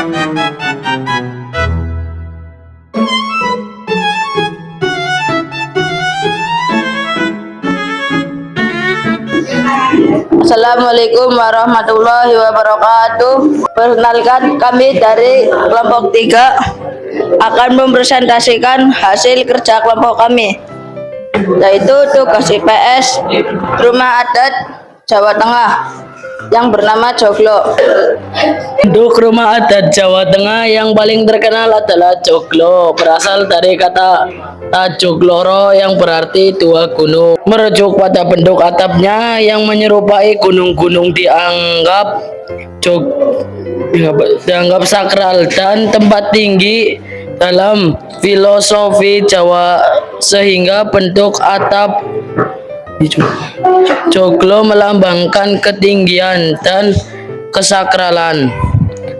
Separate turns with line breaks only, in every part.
Assalamualaikum warahmatullahi wabarakatuh. Perkenalkan, kami dari kelompok 3 akan mempresentasikan hasil kerja kelompok kami, yaitu tugas IPS Rumah Adat Jawa Tengah yang bernama Joglo.
Untuk rumah adat Jawa Tengah yang paling terkenal adalah Joglo, berasal dari kata Tajogloro yang berarti dua gunung. Merujuk pada bentuk atapnya yang menyerupai gunung-gunung dianggap sakral dan tempat tinggi dalam filosofi Jawa, sehingga bentuk atap Joglo melambangkan ketinggian dan kesakralan.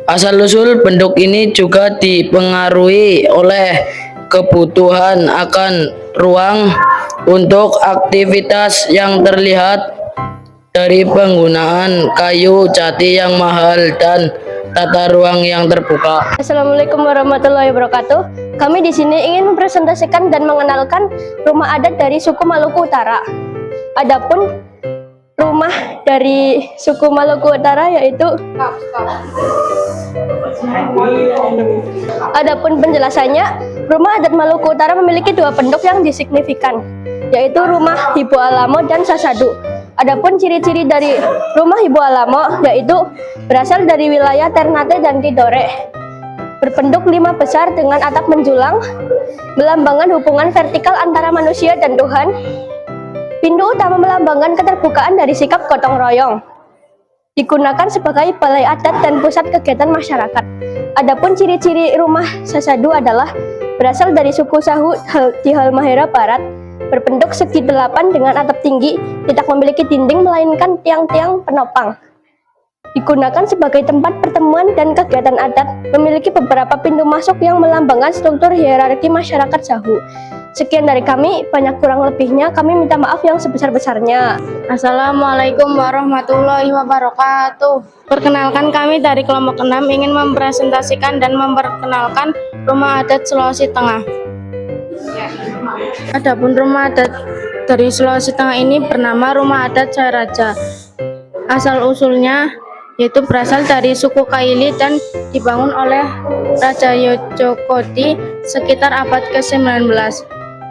Asal-usul bentuk ini juga dipengaruhi oleh kebutuhan akan ruang untuk aktivitas yang terlihat dari penggunaan kayu jati yang mahal dan tata ruang yang terbuka.
Assalamualaikum warahmatullahi wabarakatuh. Kami di sini ingin mempresentasikan dan mengenalkan rumah adat dari suku Maluku Utara. Adapun rumah dari suku Maluku Utara yaitu Adapun penjelasannya, rumah adat Maluku Utara memiliki dua bentuk yang disignifikan, yaitu rumah Hibu Alamo dan Sasadu. Adapun ciri-ciri dari rumah Hibu Alamo yaitu berasal dari wilayah Ternate dan Tidore. Berbentuk 5 besar dengan atap menjulang, melambangkan hubungan vertikal antara manusia dan Tuhan. Pintu utama melambangkan keterbukaan dari sikap gotong royong. Digunakan sebagai balai adat dan pusat kegiatan masyarakat. Adapun ciri-ciri rumah Sasadu adalah berasal dari suku Sahu di Halmahera Barat, berbentuk segi 8 dengan atap tinggi, tidak memiliki dinding melainkan tiang-tiang penopang. Digunakan sebagai tempat pertemuan dan kegiatan adat, memiliki beberapa pintu masuk yang melambangkan struktur hierarki masyarakat Sahu. Sekian dari kami, banyak kurang lebihnya kami minta maaf yang sebesar-besarnya.
Assalamualaikum warahmatullahi wabarakatuh. Perkenalkan, kami dari kelompok 6 ingin mempresentasikan dan memperkenalkan rumah adat Sulawesi Tengah. Adapun rumah adat dari Sulawesi Tengah ini bernama Rumah Adat Jaya Raja. Asal-usulnya yaitu berasal dari suku Kaili dan dibangun oleh Raja Yojokoti sekitar abad ke-19.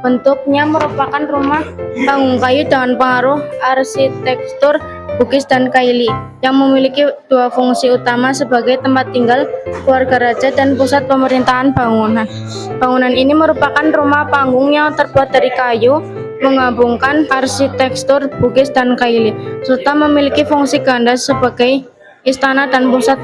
Bentuknya merupakan rumah panggung kayu dengan pengaruh arsitektur Bugis dan Kaili yang memiliki dua fungsi utama sebagai tempat tinggal keluarga raja dan pusat pemerintahan bangunan. Bangunan ini merupakan rumah panggung yang terbuat dari kayu, menggabungkan arsitektur Bugis dan Kaili, serta memiliki fungsi ganda sebagai istana dan pusat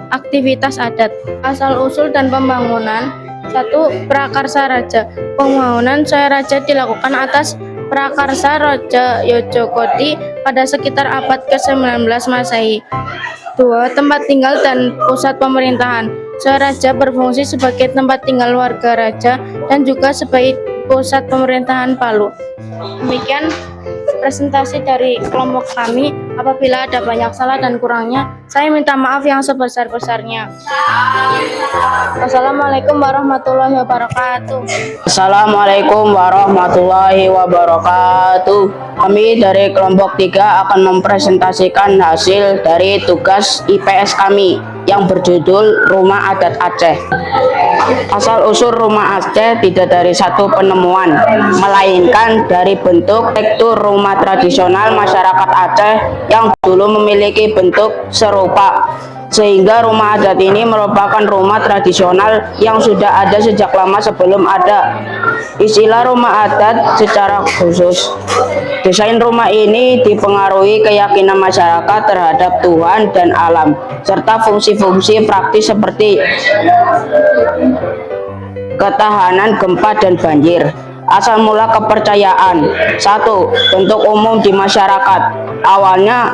aktivitas adat. Asal-usul dan pembangunan. 1. Prakarsa Raja. Pembangunan Jaya Raja dilakukan atas prakarsa Raja Yojokoti pada sekitar abad ke-19 Masehi. 2. Tempat tinggal dan pusat pemerintahan. Jaya Raja berfungsi sebagai tempat tinggal warga raja dan juga sebagai pusat pemerintahan Palu. Demikian presentasi dari kelompok kami. Apabila ada banyak salah dan kurangnya, saya minta maaf yang sebesar-besarnya. Wassalamualaikum warahmatullahi wabarakatuh.
Assalamualaikum warahmatullahi wabarakatuh. Kami dari kelompok 3 akan mempresentasikan hasil dari tugas IPS kami yang berjudul Rumah Adat Aceh. Asal-usul rumah Aceh tidak dari satu penemuan, melainkan dari bentuk tekstur rumah tradisional masyarakat Aceh yang dulu memiliki bentuk serupa, sehingga rumah adat ini merupakan rumah tradisional yang sudah ada sejak lama sebelum ada istilah rumah adat secara khusus. Desain rumah ini dipengaruhi keyakinan masyarakat terhadap Tuhan dan alam, serta fungsi-fungsi praktis seperti ketahanan gempa dan banjir. Asal mula kepercayaan. 1. Bentuk umum di masyarakat. Awalnya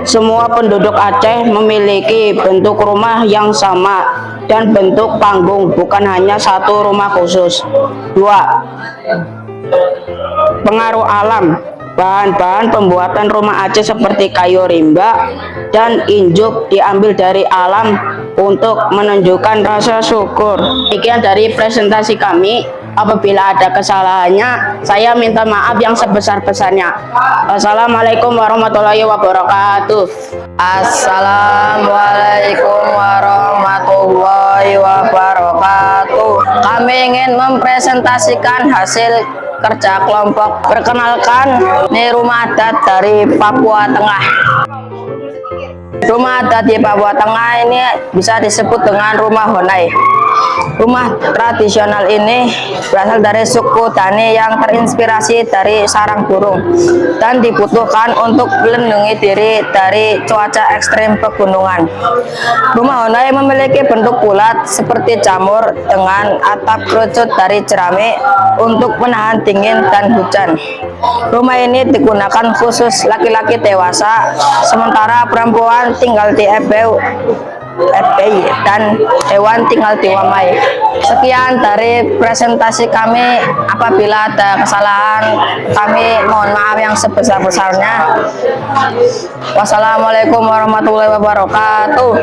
semua penduduk Aceh memiliki bentuk rumah yang sama dan bentuk panggung, bukan hanya satu rumah khusus. 2. Pengaruh alam. Bahan-bahan pembuatan rumah Aceh seperti kayu rimba dan injuk diambil dari alam untuk menunjukkan rasa syukur. Sekian dari presentasi kami. Apabila ada kesalahannya, saya minta maaf yang sebesar-besarnya. Wassalamualaikum warahmatullahi wabarakatuh.
Assalamualaikum warahmatullahi wabarakatuh. Kami ingin mempresentasikan hasil kerja kelompok. Perkenalkan, ini rumah adat dari Papua Tengah. Rumah adat di Papua Tengah ini bisa disebut dengan rumah Honai. Rumah tradisional ini berasal dari suku Dani yang terinspirasi dari sarang burung dan dibutuhkan untuk melindungi diri dari cuaca ekstrim pegunungan. Rumah Honai memiliki bentuk bulat seperti jamur dengan atap kerucut dari jerami untuk menahan dingin dan hujan. Rumah ini digunakan khusus laki-laki dewasa, sementara perempuan tinggal di FPI dan hewan tinggal di Wamai. Sekian dari presentasi kami. Apabila ada kesalahan, kami mohon maaf yang sebesar-besarnya. Wassalamualaikum warahmatullahi wabarakatuh.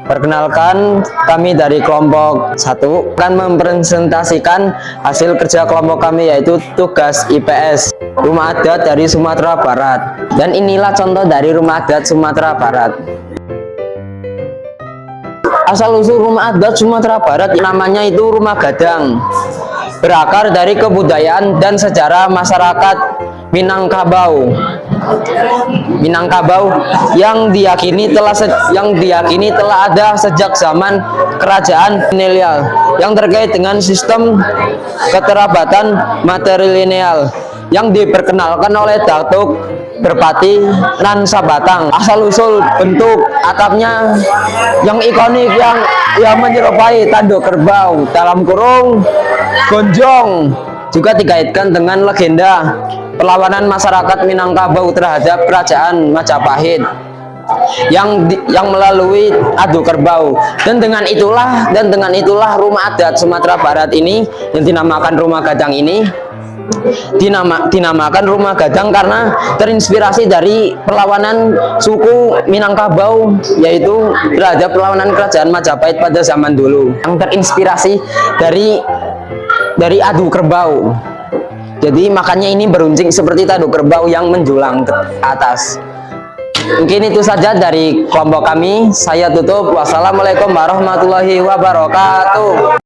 Perkenalkan, kami dari kelompok 1 akan mempresentasikan hasil kerja kelompok kami, yaitu tugas IPS rumah adat dari Sumatera Barat. Dan inilah contoh dari rumah adat Sumatera Barat. Asal-usul rumah adat Sumatera Barat namanya itu rumah gadang. Berakar dari kebudayaan dan sejarah masyarakat Minangkabau yang diyakini telah ada sejak zaman kerajaan kolonial yang terkait dengan sistem keterabatan matrilineal yang diperkenalkan oleh Datuk Berpati Nan Sabatang. Asal-usul bentuk atapnya yang ikonik yang menyerupai tanduk kerbau dalam kurung gonjong juga dikaitkan dengan legenda perlawanan masyarakat Minangkabau terhadap kerajaan Majapahit yang melalui adu kerbau. Dan dengan itulah rumah adat Sumatera Barat ini yang dinamakan rumah gadang ini dinamakan rumah gadang karena terinspirasi dari perlawanan suku Minangkabau, yaitu terhadap perlawanan kerajaan Majapahit pada zaman dulu yang terinspirasi dari adu kerbau. Jadi makanya ini beruncing seperti tanduk kerbau yang menjulang ke atas. Mungkin itu saja dari kelompok kami. Saya tutup. Wassalamualaikum warahmatullahi wabarakatuh.